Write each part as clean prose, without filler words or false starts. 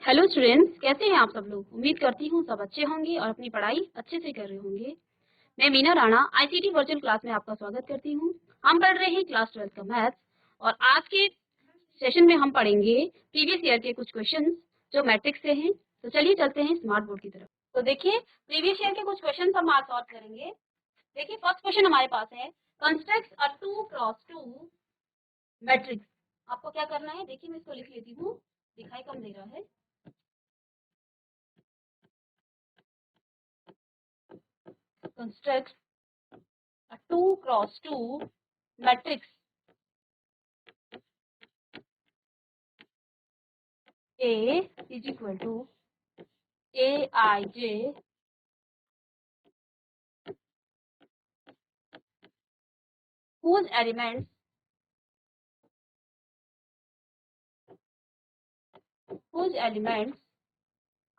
Hello students, कैसे हैं आप सब लोग। उम्मीद करती हूँ सब अच्छे होंगे और अपनी पढ़ाई अच्छे से कर रहे होंगे। मैं Meena Rana ICT virtual class में आपका स्वागत करती हूँ। हम पढ़ रहे हैं क्लास 12 का मैथ्स और आज के सेशन में हम पढ़ेंगे प्रीवियस ईयर के कुछ क्वेश्चंस जो मैट्रिक्स से हैं। तो चलिए चलते हैं स्मार्ट बोर्ड की तरफ। तो देखिए, प्रीवियस ईयर के कुछ क्वेश्चन हम आज सॉल्व करेंगे। देखिए, फर्स्ट क्वेश्चन हमारे पास है, कंस्ट्रक्ट अ 2x2 मैट्रिक्स। आपको क्या करना है, देखिए मैं इसको लिख लेती हूँ, दिखाई कम दे रहा है। Construct a 2x2 matrix A is equal to Aij whose elements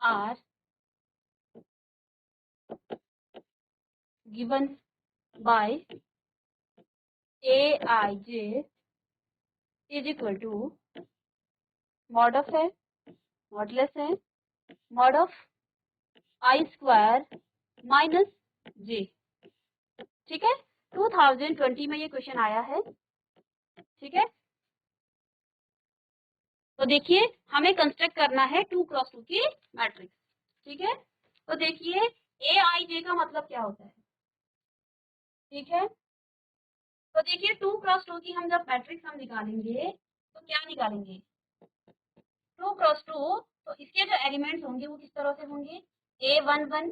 are given by Aij is equal to mod of है, मॉडुलस है, mod of I square minus j। ठीक है, 2020 में ये क्वेश्चन आया है। ठीक है, तो देखिए हमें कंस्ट्रक्ट करना है 2x2 की मैट्रिक्स। ठीक है, तो देखिए Aij का मतलब क्या होता है। ठीक है, तो देखिए 2x2 की हम जब मैट्रिक्स हम निकालेंगे तो क्या निकालेंगे, 2x2। तो इसके जो एलिमेंट्स होंगे वो किस तरह से होंगे, A11,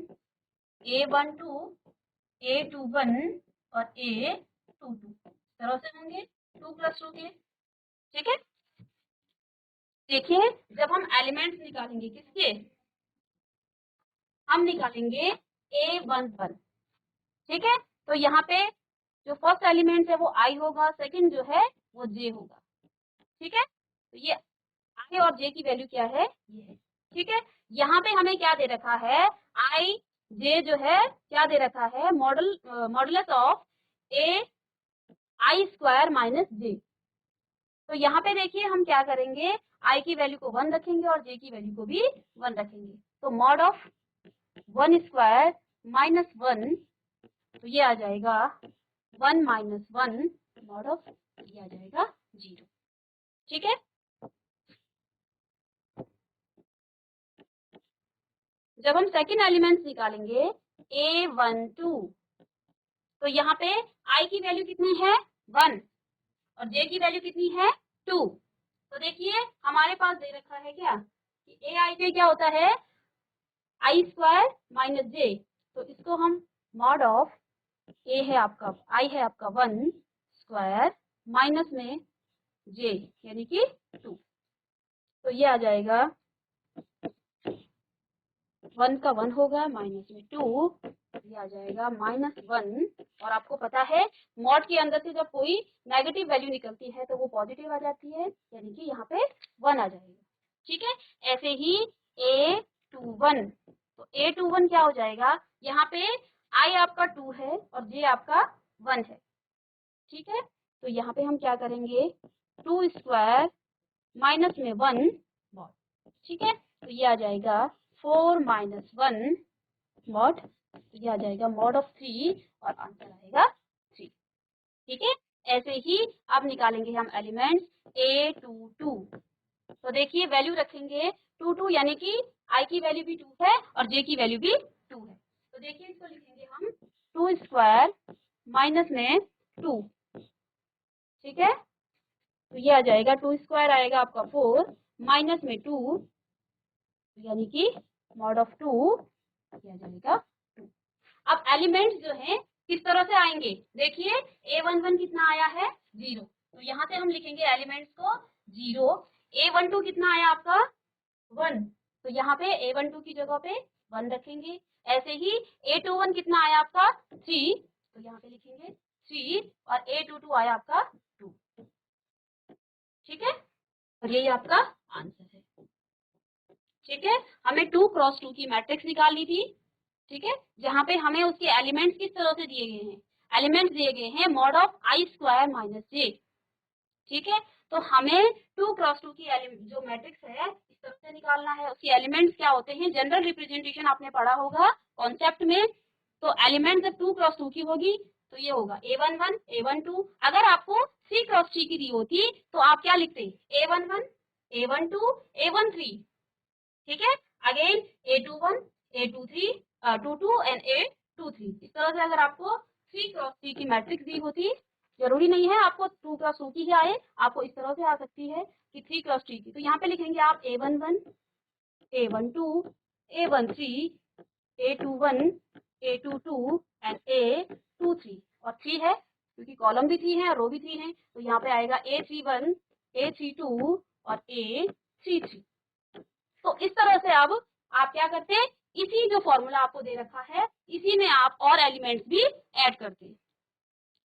A12, A21 और A22 इस तरह से होंगे 2x2 के। ठीक है, देखिए जब हम एलिमेंट्स निकालेंगे किसके, हम निकालेंगे A11। ठीक है, तो यहाँ पे जो फर्स्ट एलिमेंट है वो I होगा, सेकंड जो है वो J होगा। ठीक है, तो ये I और J की वैल्यू क्या है, ये है। ठीक है, यहाँ पे हमें क्या दे रखा है, I J जो है क्या दे रखा है, modulus of A I square minus J। तो यहाँ पे देखिए हम क्या करेंगे, I की वैल्यू को 1 रखेंगे और J की वैल्यू को भी 1 रखेंगे। तो मॉड ऑफ 1 स्क्वायर माइनस 1, तो ये आ जाएगा 1 माइनस 1, मॉड ऑफ ये आ जाएगा 0। ठीक है, जब हम सेकंड एलिमेंट्स निकालेंगे A12, तो यहाँ पे I की वैल्यू कितनी है 1 और J की वैल्यू कितनी है 2। तो देखिए हमारे पास दे रखा है क्या कि Aij क्या होता है, I स्क्वायर माइनस J। तो इसको हम मॉड ऑफ A है आपका, I है आपका 1 स्क्वायर माइनस में J यानी कि 2, तो ये आ जाएगा 1 का 1 होगा माइनस में 2, ये आ जाएगा माइनस 1। और आपको पता है मॉड के अंदर से जब कोई नेगेटिव वैल्यू निकलती है तो वो पॉजिटिव आ जाती है, यानी कि यहाँ पे 1 आ जाएगा। ठीक है, ऐसे ही A21, तो A21 क्या हो जाएगा, यहाँ पे I आपका 2 है और J आपका 1 है। ठीक है, तो यहाँ पे हम क्या करेंगे, 2 स्क्वायर माइनस में 1 मॉड। ठीक है, तो ये आ जाएगा 4 माइनस 1 मॉड, तो ये आ जाएगा मॉड ऑफ 3 और आंसर आएगा 3। ठीक है, ऐसे ही अब निकालेंगे हम एलिमेंट्स A22। तो देखिए वैल्यू रखेंगे 2 यानी कि I की वैल्यू भी 2 है और J की वैल्यू भी 2 है। तो देखिए इसको लिखेंगे हम 2 स्क्वायर माइनस में 2। ठीक है, तो ये आ जाएगा 2 स्क्वायर आएगा आपका 4 माइनस में 2 यानी कि मॉड ऑफ 2, ये आ जाएगा 2। अब एलिमेंट्स जो हैं किस तरह से आएंगे, देखिए A11 कितना आया है 0, तो यहाँ से हम लिखेंगे एलिमेंट्स को 0। A12 कितना आया आपका 1, तो यहाँ पे A12 की जगह पे 1 रखेंगे। ऐसे ही A21 कितना आया आपका 3, तो यहाँ पे लिखेंगे 3 और A22 आया आपका 2। ठीक है, और यही आपका आंसर है। ठीक है, हमें 2x2 की मैट्रिक्स निकालनी थी। ठीक है, जहां पे हमें उसके एलिमेंट्स किस तरह से दिए गए हैं, एलिमेंट्स दिए गए हैं mod of I square minus J। ठीक है, तो हमें 2x2 की जो मैट्रिक्स है इस तरह से निकालना है। उसके एलिमेंट्स क्या होते हैं, जनरल रिप्रेजेंटेशन आपने पढ़ा होगा कॉन्सेप्ट में। तो एलिमेंट जब 2 क्रॉस 2 की होगी तो ये होगा A11 A12। अगर आपको 3 क्रॉस 3 की दी होती तो आप क्या लिखते, A11 A12 A13, ठीक है। Again A21 A23 22 and A23। इस तरह से अगर आपको 3 क्रॉस 3 की मैट्रिक्स दी होती, जरूरी नहीं है आपको 2 क्रॉस 2 की ही आए, आपको इस तरह से आ सकती है कि 3 क्रॉस 3 की। तो यहाँ पे लिखेंगे आप A11 A12 A13 A21 A22 and A23। और 3 है क्योंकि कॉलम भी 3 है और रो भी 3 है, तो यहाँ पे आएगा A31 A32 और A33। तो इस तरह से अब आप क्या करते हैं, इसी जो फॉर्मूला आपको दे रखा है इसी में आप और एलिमेंट्स भी ऐड करते हैं,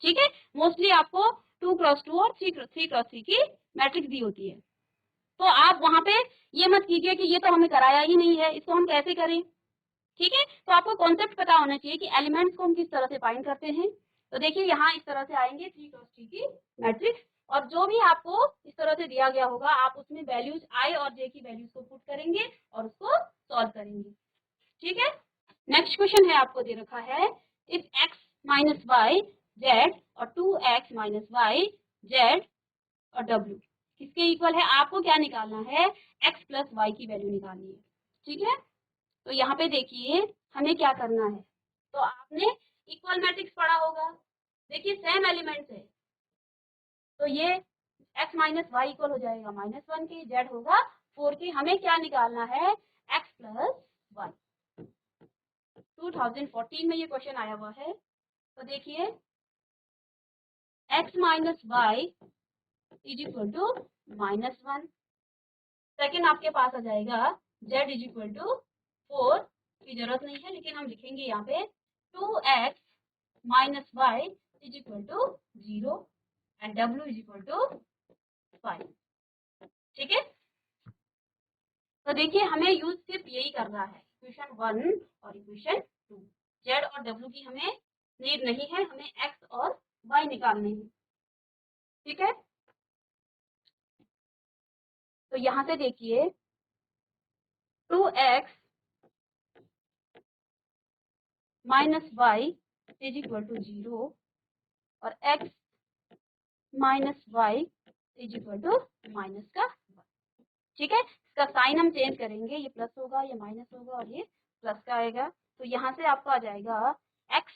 ठीक है। मोस्टली आपको 2 क्रॉस 2 और 3 क्रॉस 3 की मैट्रिक्स दी होती है। तो आप वहां पे ये मत कीजिए कि ये तो हमें कराया ही नहीं है, इसको हम कैसे करें, ठीक है। तो आपको कॉन्सेप्ट पता होना चाहिए कि एलिमेंट्स को हम किस तरह से फाइंड करते हैं। तो देखिए यहाँ इस तरह से आएंगे 3 क्रॉस 3 की मैट्रिक्स, और जो भी आपको इस तरह से दिया गया होगा आप उसमें वैल्यूज आई और जे की वैल्यूज को पुट करेंगे और उसको सॉल्व करेंगे, ठीक है। नेक्स्ट क्वेश्चन है, आपको दे रखा है if x minus Y Z और 2x माइनस वाई जेड और w किसके इक्वल है। आपको क्या निकालना है, x प्लस वाई की वैल्यू निकालनी है, ठीक है। तो यहाँ पे देखिए हमें क्या करना है, तो आपने इक्वल मैट्रिक्स पढ़ा होगा, देखिए सेम एलिमेंट्स है, तो ये x माइनस वाई इक्वल हो जाएगा -1 के, z होगा 4 के। हमें क्या निकालना है, x प्लस वाई। 2014 में ये क्वेश्चन आया हुआ है। तो देखिए x minus Y is equal to -1। Second आपके पास आ जाएगा z इज इक्वल टू 4 की जरूरत नहीं है लेकिन हम लिखेंगे यहाँ पे 2x minus Y is equal to 0 and w is equal to 5, ठीक है। तो देखिए हमें यूज सिर्फ यही करना है, इक्वेशन 1 और इक्वेशन 2। z और w की हमें नीड नहीं है, हमें x और y निकालने हैं, ठीक है। तो यहाँ से देखिए 2x minus Y is equal to 0 और x minus Y is equal to minus का 1, ठीक है। इसका साइन हम चेंज करेंगे, ये प्लस होगा, ये माइनस होगा और ये प्लस का आएगा। तो यहाँ से आपका आ जाएगा x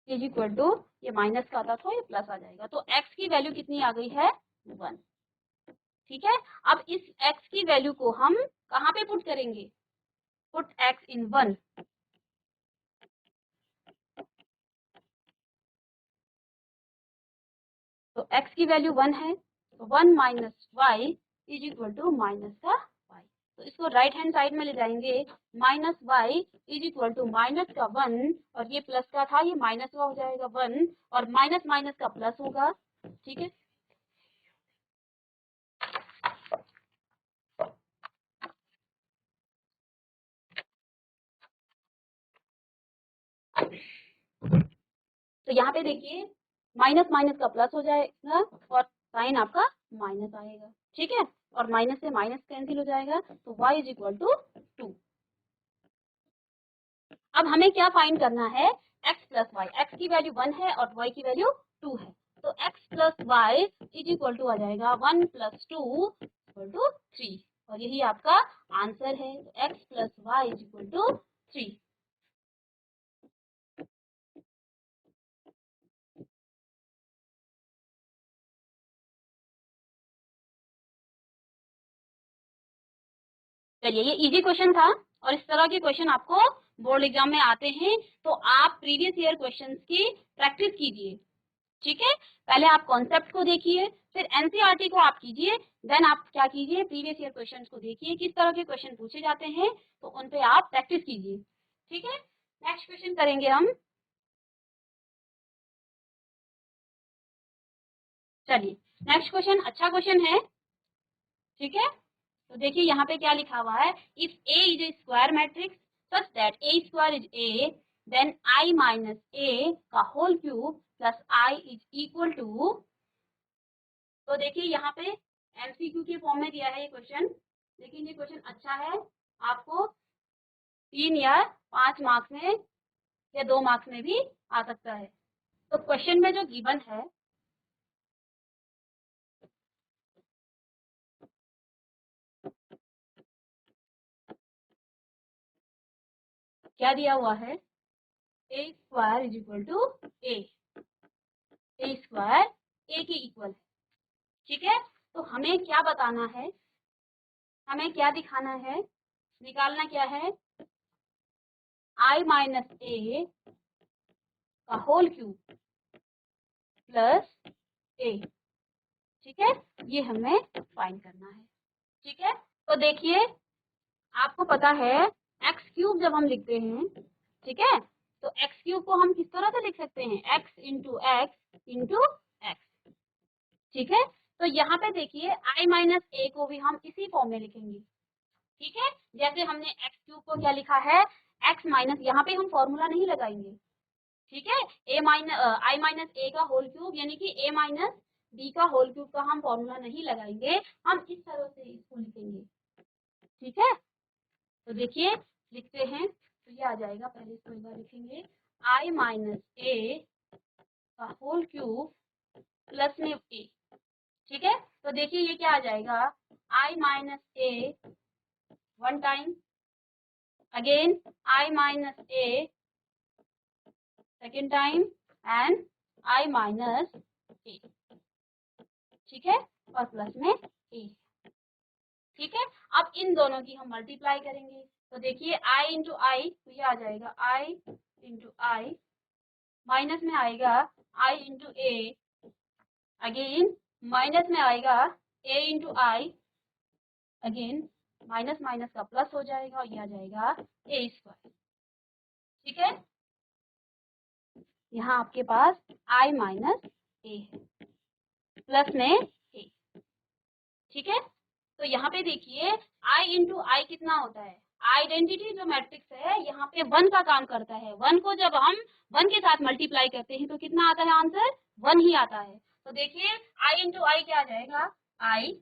इज इक्वल टू, ये माइनस का था तो ये प्लस आ जाएगा। तो x की वैल्यू कितनी आ गई है, 1, ठीक है। अब इस x की वैल्यू को हम कहाँ पे पुट करेंगे, पुट x इन 1। तो x की वैल्यू 1 है, तो 1 minus Y is equal to minus का वाई। तो इसको राइट हैंड साइड में ले जाएंगे, minus Y is equal to minus का 1 और ये प्लस का था, ये माइनस का हो जाएगा 1 और माइनस माइनस का प्लस होगा, ठीक है। तो यहाँ पे देखिए माइनस माइनस का प्लस हो जाएगा और साइन आपका माइनस आएगा, ठीक है। और माइनस से माइनस कैंसिल हो जाएगा, तो y इज इक्वल टू 2। अब हमें क्या फाइंड करना है, x प्लस वाई। एक्स की वैल्यू 1 है और y की वैल्यू 2 है, तो x plus Y is equal to आ जाएगा 1 प्लस 2 इक्वल टू 3 और यही आपका आंसर है। तो x plus Y is equal to 3। चलिए ये इजी क्वेश्चन था और इस तरह के क्वेश्चन आपको बोर्ड एग्जाम में आते हैं, तो आप प्रीवियस ईयर क्वेश्चंस की प्रैक्टिस कीजिए, ठीक है। पहले आप कॉन्सेप्ट को देखिए, फिर एनसीईआरटी को आप कीजिए, देन आप क्या कीजिए, प्रीवियस ईयर क्वेश्चंस को देखिए किस तरह के क्वेश्चन पूछे जाते हैं, तो उन पे आप प्रैक्टिस कीजिए, ठीक है। नेक्स्ट क्वेश्चन करेंगे हम। चलिए नेक्स्ट क्वेश्चन अच्छा क्वेश्चन है, ठीक है। तो देखिए यहाँ पे क्या लिखा हुआ है, if A is a square matrix such that A square is A then I minus A का whole cube plus I is equal to. तो देखिए यहाँ पे एमसीक्यू के फॉर्म में दिया है ये क्वेश्चन, लेकिन ये क्वेश्चन अच्छा है, आपको 3 या 5 मार्क्स में या 2 मार्क्स में भी आ सकता है। तो क्वेश्चन में जो गिवन है, क्या दिया हुआ है, A square is equal to A square A के इक्वल है। ठीक है, तो हमें क्या बताना है, हमें क्या दिखाना है, निकालना क्या है, आई माइनस ए का होल क्यूब प्लस ए। ठीक है, ये हमें फाइंड करना है। ठीक है, तो देखिए आपको पता है एक्स क्यूब जब हम लिखते हैं, ठीक है, तो एक्स क्यूब को हम किस तरह से लिख सकते हैं, एक्स इंटू एक्स। ठीक है, तो यहाँ पे देखिए आई माइनस ए को भी हम इसी फॉर्म में लिखेंगे। ठीक है, जैसे हमने एक्स क्यूब को क्या लिखा है, एक्स माइनस, यहाँ पे हम फॉर्मूला नहीं लगाएंगे। ठीक है, ए माइनस आई माइनस ए का होल क्यूब यानी कि ए माइनस बी का होल क्यूब का हम फॉर्मूला नहीं लगाएंगे, हम इस तरह से इसको लिखेंगे। ठीक है, तो देखिए लिखते हैं, तो ये आ जाएगा, पहले इसको एक बार लिखेंगे, आई माइनस ए का होल क्यूब प्लस में ए। ठीक है, तो देखिए ये क्या आ जाएगा, I minus A one time, again I minus A second time and I minus A. ठीक है, और प्लस में ए। ठीक है, अब इन दोनों की हम मल्टीप्लाई करेंगे, तो देखिए आई इंटू आई, तो ये आ जाएगा आई इंटू आई, माइनस में आएगा आई इंटू ए, अगेन माइनस में आएगा ए इंटू आई, अगेन माइनस माइनस का प्लस हो जाएगा और ये आ जाएगा ए स्क्वायर। ठीक है, यहाँ आपके पास आई माइनस ए है प्लस में ए। ठीक है, तो यहाँ पे देखिए आई इंटू आई कितना होता है, आइडेंटिटी जो मैट्रिक्स है यहाँ पे 1 का काम करता है, 1 को जब हम 1 के साथ मल्टीप्लाई करते हैं तो कितना आता है आंसर, 1 ही आता है। तो देखिए आई इंटू आई क्या आ जाएगा, आई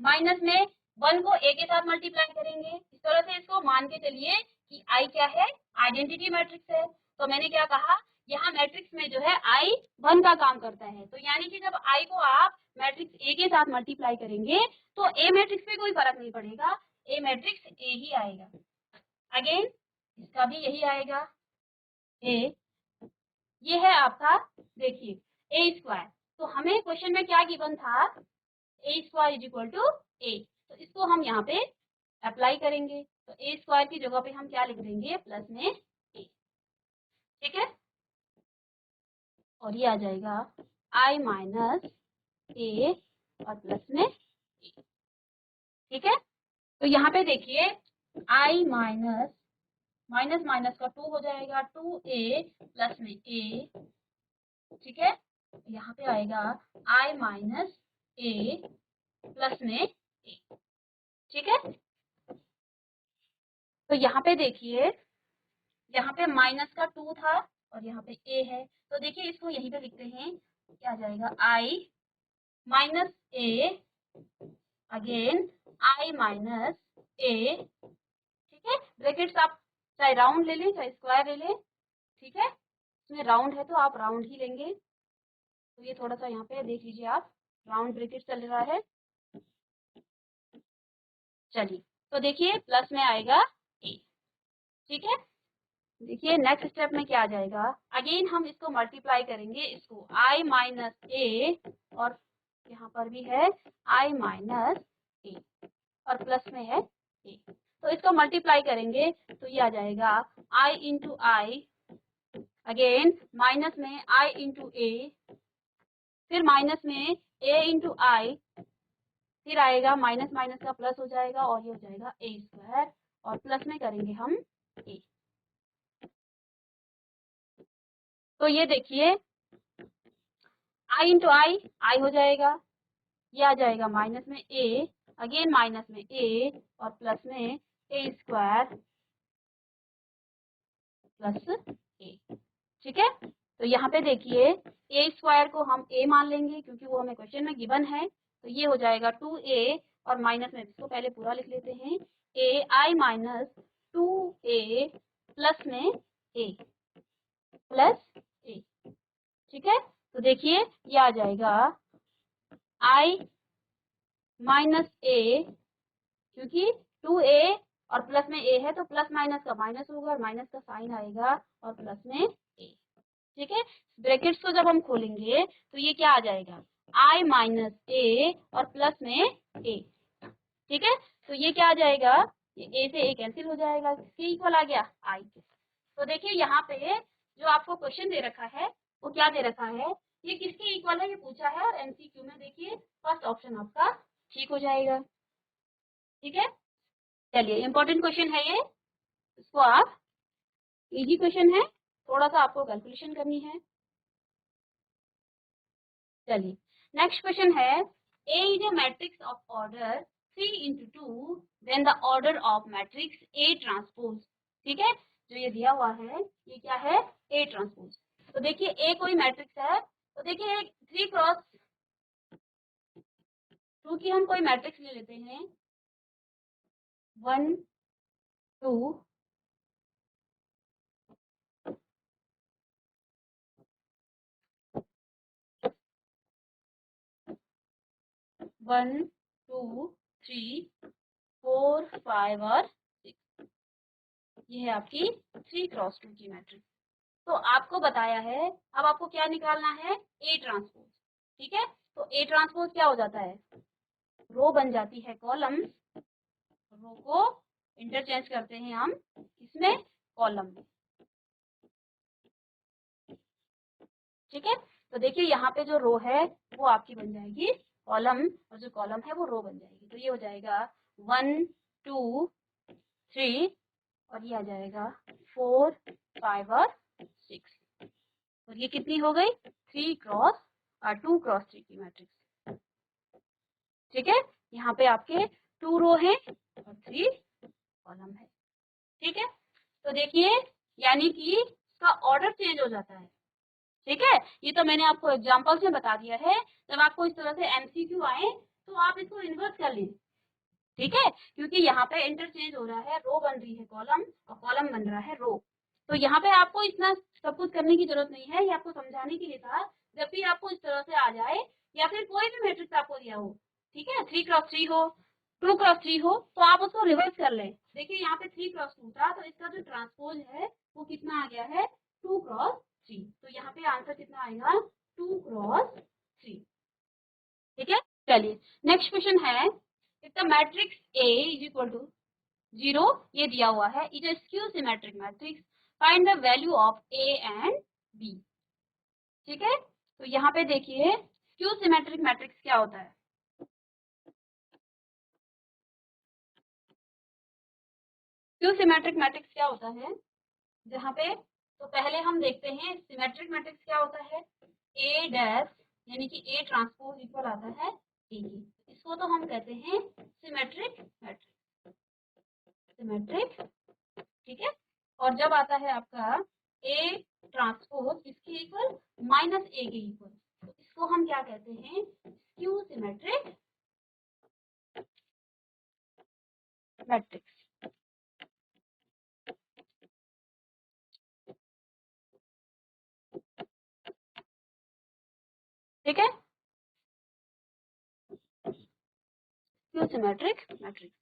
माइनस में 1 को ए के साथ मल्टीप्लाई करेंगे, इस तरह से इसको मान के चलिए कि आई क्या है, आइडेंटिटी मैट्रिक्स है। तो मैंने क्या कहा, यहाँ मैट्रिक्स में जो है आई 1 का काम करता है, तो यानी कि जब आई को आप मैट्रिक्स ए के साथ मल्टीप्लाई करेंगे तो ए मैट्रिक्स पे कोई फर्क नहीं पड़ेगा, ए मैट्रिक्स ए ही आएगा। अगेन इसका भी यही आएगा ए, ये है आपका, देखिए ए स्क्वायर। तो हमें क्वेश्चन में क्या गिवन था, ए स्क्वायर इज इक्वल टू ए, तो इसको हम यहाँ पे अप्लाई करेंगे, तो ए स्क्वायर की जगह पे हम क्या लिख देंगे, प्लस में ए। ठीक है, और ये आ जाएगा आई माइनस ए और प्लस में ए। ठीक है, तो यहाँ पे देखिए आई माइनस माइनस माइनस का 2 हो जाएगा, 2a प्लस में ए। ठीक है, यहाँ पे आएगा आई माइनस ए प्लस में ए। ठीक है, तो यहाँ पे देखिए, यहाँ पे माइनस का 2 था और यहाँ पे ए है, तो देखिए इसको यहीं पे लिखते हैं, क्या आ जाएगा, I minus A, again I minus A. ठीक है, ब्रैकेट्स आप चाहे राउंड ले लें चाहे स्क्वायर ले लें। ठीक है, इसमें राउंड है तो आप राउंड ही लेंगे, तो ये थोड़ा सा यहाँ पे देख लीजिए आप, राउंड ब्रैकेट चल रहा है। चलिए, तो देखिए प्लस में आएगा ए। ठीक है, देखिए नेक्स्ट स्टेप में क्या आ जाएगा, अगेन हम इसको मल्टीप्लाई करेंगे, इसको आई माइनस ए और यहाँ पर भी है आई माइनस ए और प्लस में है ए, तो इसको मल्टीप्लाई करेंगे तो ये आ जाएगा आई इंटू आई, अगेन माइनस में आई इंटू ए, फिर माइनस में ए इंटू आई, फिर आएगा माइनस माइनस का प्लस हो जाएगा और ये हो जाएगा ए स्क्वायर और प्लस में करेंगे हम ए। तो ये देखिए आई इंटू आई हो जाएगा, ये आ जाएगा माइनस में ए, अगेन माइनस में ए और प्लस में ए स्क्वायर प्लस ए। ठीक है, तो यहाँ पे देखिए ए स्क्वायर को हम ए मान लेंगे क्योंकि वो हमें क्वेश्चन में गिवन है, तो ये हो जाएगा 2a और माइनस में इसको पहले पूरा लिख लेते हैं, ai माइनस 2a प्लस में a प्लस a। ठीक है, तो देखिए ये आ जाएगा i माइनस a, क्योंकि 2a और प्लस में a है तो प्लस माइनस का माइनस होगा और माइनस का साइन आएगा और प्लस में a। ठीक है, ब्रैकेट्स को जब हम खोलेंगे तो ये क्या आ जाएगा, i माइनस a और प्लस में a। ठीक है, तो ये क्या आ जाएगा, ये a से a कैंसिल हो जाएगा, किसके इक्वल आ गया, i के। तो देखिए यहाँ पे जो आपको क्वेश्चन दे रखा है वो क्या दे रखा है, ये किसके इक्वल है ये पूछा है, और एमसीक्यू में देखिए फर्स्ट ऑप्शन आपका ठीक हो जाएगा। ठीक है, चलिए इंपॉर्टेंट क्वेश्चन है ये, इसको आप, इजी क्वेश्चन है, थोड़ा सा आपको कैलकुलेशन करनी है। चलिए नेक्स्ट क्वेश्चन है, A is a matrix of order 3 into 2 then the order of matrix A transpose। ठीक है, जो ये दिया हुआ है ये क्या है, A ट्रांसपोज। तो देखिए A कोई मैट्रिक्स है, तो देखिए 3 क्रॉस 2 की हम कोई मैट्रिक्स ले लेते हैं, 1 2 1 2 3 4 5 और 6, ये है आपकी 3 क्रॉस 2 की मैट्रिक्स। तो आपको बताया है, अब आपको क्या निकालना है, ए ट्रांसपोज। ठीक है, तो ए ट्रांसपोज क्या हो जाता है, रो बन जाती है कॉलम, रो को इंटरचेंज करते हैं हम इसमें कॉलम में। ठीक है, तो देखिए यहाँ पे जो रो है वो आपकी बन जाएगी कॉलम, और जो कॉलम है वो रो बन जाएगी। तो ये हो जाएगा 1 2 3 और ये आ जाएगा 4 5 और 6, और ये कितनी हो गई, 3 क्रॉस 2 क्रॉस 3 की मैट्रिक्स। ठीक है, यहाँ पे आपके 2 रो हैं और 3 कॉलम है। ठीक है, तो देखिए यानी कि इसका ऑर्डर चेंज हो जाता है। ठीक है, ये तो मैंने आपको एग्जांपल्स में बता दिया है, जब आपको इस तरह से एमसीक्यू आए तो आप इसको इन्वर्स कर लें। ठीक है, क्योंकि यहाँ पे इंटरचेंज हो रहा है, रो बन रही है कॉलम और कॉलम बन रहा है रो। तो यहाँ पे आपको इतना सब कुछ करने की जरूरत नहीं है, ये आपको समझाने के लिए था। जब भी आपको इस तरह से आ जाए या फिर कोई भी मैट्रिक्स आपको दिया हो, ठीक है, 3 क्रॉस 3 हो 2 क्रॉस 3 हो, तो आप उसको रिवर्स कर लें। देखिए यहाँ पे 3 क्रॉस 2 था, तो इसका जो ट्रांसपोज है वो कितना आ गया है, 2 क्रॉस 3। तो यहाँ पे आंसर कितना आएगा, 2 क्रॉस 3। ठीक है, चलिए नेक्स्ट क्वेश्चन है, if the matrix A is equal to 0, ये दिया हुआ है, is a skew symmetric matrix, find the value of A and B। ठीक है, तो यहाँ पे देखिए स्क्यू सिमेट्रिक मैट्रिक्स क्या होता है, स्क्यू सिमेट्रिक मैट्रिक्स क्या होता है, जहाँ पे, तो पहले हम देखते हैं सिमेट्रिक मैट्रिक्स क्या होता है, A डैश यानी कि A ट्रांसपोज इक्वल आता है A की, इसको तो हम कहते हैं सिमेट्रिक मैट्रिक्स, सिमेट्रिक। ठीक है, और जब आता है आपका A ट्रांसपोज इसके इक्वल माइनस A के इक्वल, तो इसको हम क्या कहते हैं, स्क्यू सिमेट्रिक मैट्रिक्स। ठीक है, स्क्यू सिमेट्रिक मैट्रिक्स।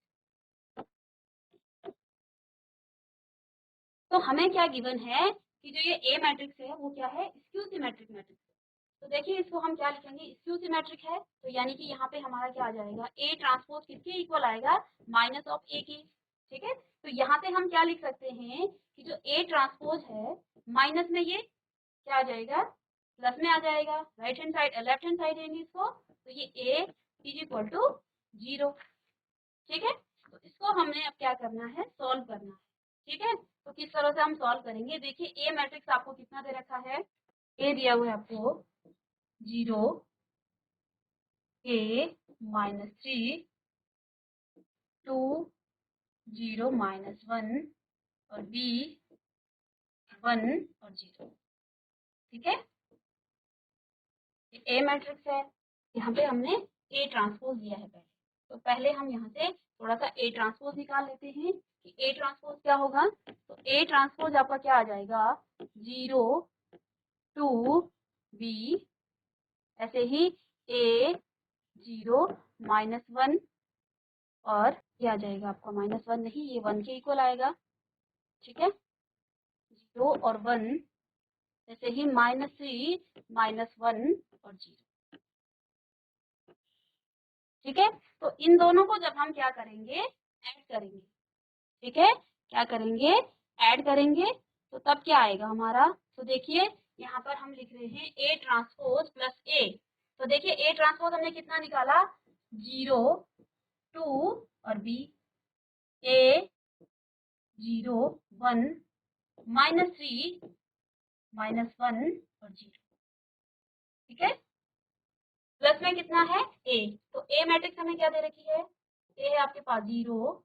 तो हमें क्या गिवन है कि जो ये ए मैट्रिक्स है वो क्या है, स्क्यू सिमेट्रिक मैट्रिक्स। तो देखिए इसको हम क्या लिखेंगे, स्क्यू सिमेट्रिक है, तो यानी कि यहाँ पे हमारा क्या आ जाएगा, ए ट्रांसपोज किसके इक्वल आएगा, माइनस ऑफ ए की। ठीक है, तो यहाँ पे हम क्या लिख सकते हैं कि जो ए ट्रांसपोज है माइनस में ये क्या आ जाएगा, प्लस में आ जाएगा, right hand side left hand side लेंगे इसको, तो ये ए इज इक्वल टू 0। ठीक है, तो इसको हमने अब क्या करना है, सॉल्व करना है। ठीक है, तो किस तरह से हम सॉल्व करेंगे, देखिए ए मैट्रिक्स आपको कितना दे रखा है, ए दिया हुआ है आपको 0 a माइनस 3 2 0 माइनस 1 और b 1 और 0। ठीक है, ए मैट्रिक्स है, यहाँ पे हमने ए ट्रांसपोज दिया है पहले, तो पहले हम यहाँ से थोड़ा सा ए ट्रांसपोज निकाल लेते हैं कि ए ट्रांसपोज क्या होगा। तो ए ट्रांसपोज आपका क्या आ जाएगा, 0 2 बी, ऐसे ही ए 0 -1, और ये आ जाएगा आपका -1 नहीं, ये 1 के इक्वल आएगा, ठीक है। 0 और 1, जैसे ही -3 -1 और 0, ठीक है। तो इन दोनों को जब हम क्या करेंगे, ऐड करेंगे, ठीक है, क्या करेंगे, ऐड करेंगे, तो तब क्या आएगा हमारा। तो देखिए यहाँ पर हम लिख रहे हैं ए ट्रांसपोज प्लस ए, तो देखिए ए ट्रांसपोज हमने कितना निकाला, 0 2 और बी, ए 0 1 -3 -1 और 0, ठीक है। प्लस में कितना है, ए, तो ए मैट्रिक्स हमें क्या दे रखी है, ए है आपके पास 0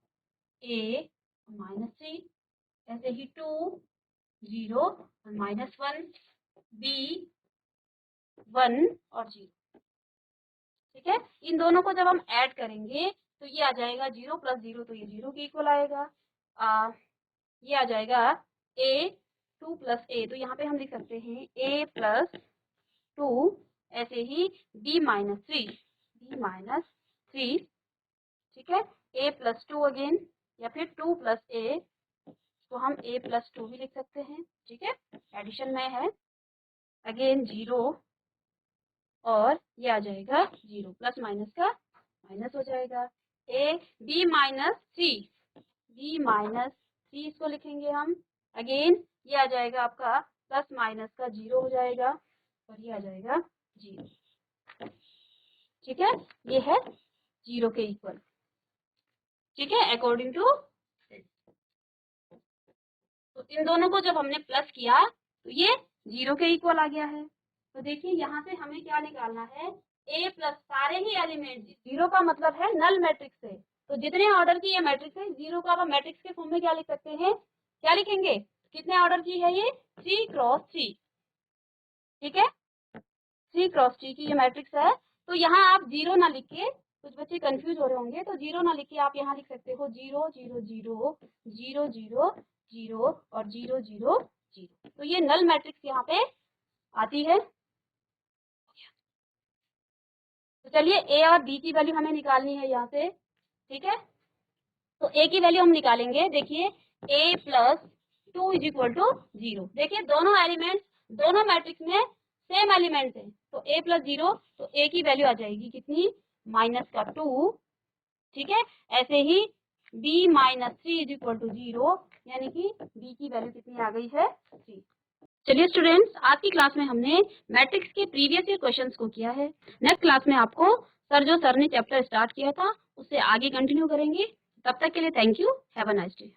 ए -3, ऐसे ही 2 0 और -1, बी 1 और 0, ठीक है। इन दोनों को जब हम ऐड करेंगे तो ये आ जाएगा 0 + 0, तो ये 0 के इक्वल आएगा। ये आ जाएगा a 2 + a, तो यहाँ पे हम लिख सकते हैं a + 2, ऐसे ही b -3, ठीक है, a + 2 अगेन, या फिर 2 + a, तो हम a + 2 भी लिख सकते हैं, ठीक है, एडिशन में है, अगेन 0, और ये आ जाएगा 0, प्लस माइनस का माइनस हो जाएगा, a b -3 इसको लिखेंगे हम, अगेन ये आ जाएगा आपका प्लस माइनस का 0 हो जाएगा, और ये आ जाएगा 0, ठीक है, ये है 0 के इक्वल, ठीक है, अकॉर्डिंग टू। तो इन दोनों को जब हमने प्लस किया तो ये 0 के इक्वल आ गया है। तो देखिए यहाँ से हमें क्या निकालना है, ए प्लस सारे ही एलिमेंट, 0 का मतलब है नल मैट्रिक्स से, तो जितने ऑर्डर की ये मैट्रिक्स है 0 का, आप मैट्रिक्स के फॉर्म में क्या लिख सकते हैं, क्या लिखेंगे, कितने ऑर्डर की है ये, 3 × 3, ठीक है, 3 × 3 की ये मैट्रिक्स है। तो यहाँ आप 0 ना लिख के, कुछ बच्चे कंफ्यूज हो रहे होंगे, तो 0 ना लिख के आप यहाँ लिख सकते हो 0 0 0 0 0 0 और 0 0 0, तो ये नल मैट्रिक्स यहाँ पे आती है। तो चलिए ए और बी की वैल्यू हमें निकालनी है यहाँ से, ठीक है। तो ए की वैल्यू हम निकालेंगे, देखिए a + 2 = 0, देखिए दोनों एलिमेंट्स, दोनों मैट्रिक्स में सेम एलिमेंट्स हैं, तो a + 0, तो a की वैल्यू आ जाएगी कितनी, -2, ठीक है, ऐसे ही b -3 = 0, यानी कि b की वैल्यू कितनी आ गई है, 3। चलिए स्टूडेंट्स, आज की क्लास में हमने मैट्रिक्स के प्रीवियस ईयर क्वेश्चंस को किया है। नेक्स्ट क्लास में आपको सर ने चैप्टर स्टार्ट किया था उससे आगे कंटिन्यू करेंगे। तब तक के लिए thank you, have a nice day.